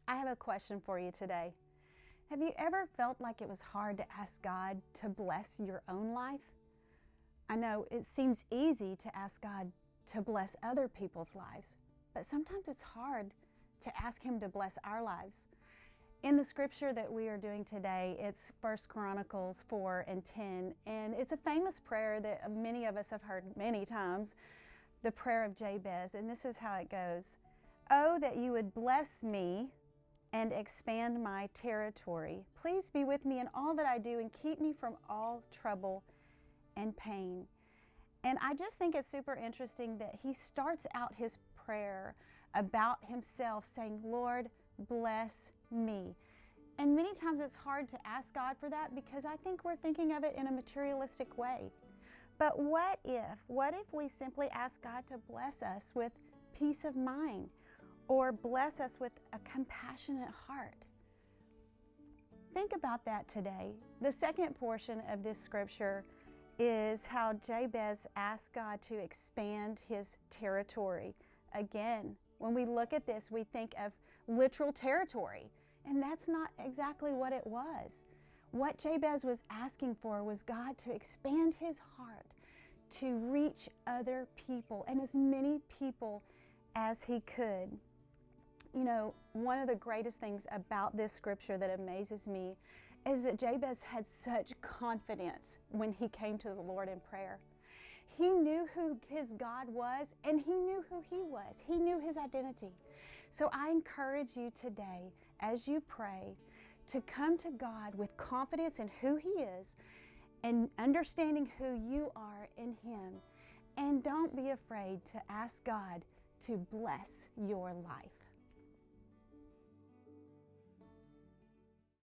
I have a question for you today. Have you ever felt like it was hard to ask God to bless your own life? I know it seems easy to ask God to bless other people's lives, but sometimes it's hard to ask Him to bless our lives. In the scripture that we are doing today, it's 1 Chronicles 4 and 10, and it's a famous prayer that many of us have heard many times, the prayer of Jabez, and this is how it goes. Oh, that you would bless me and expand my territory. Please be with me in all that I do and keep me from all trouble and pain. And I just think it's super interesting that he starts out his prayer about himself saying, Lord, bless me. And many times it's hard to ask God for that because I think we're thinking of it in a materialistic way. But what if we simply ask God to bless us with peace of mind or bless us with a compassionate heart? Think about that today. The second portion of this scripture is how Jabez asked God to expand his territory. Again, when we look at this, we think of literal territory, and that's not exactly what it was. What Jabez was asking for was God to expand his heart to reach other people and as many people as he could. You know, one of the greatest things about this scripture that amazes me is that Jabez had such confidence when he came to the Lord in prayer. He knew who his God was and he knew who he was. He knew his identity. So I encourage you today, as you pray, to come to God with confidence in who He is and understanding who you are in Him. And don't be afraid to ask God to bless your life.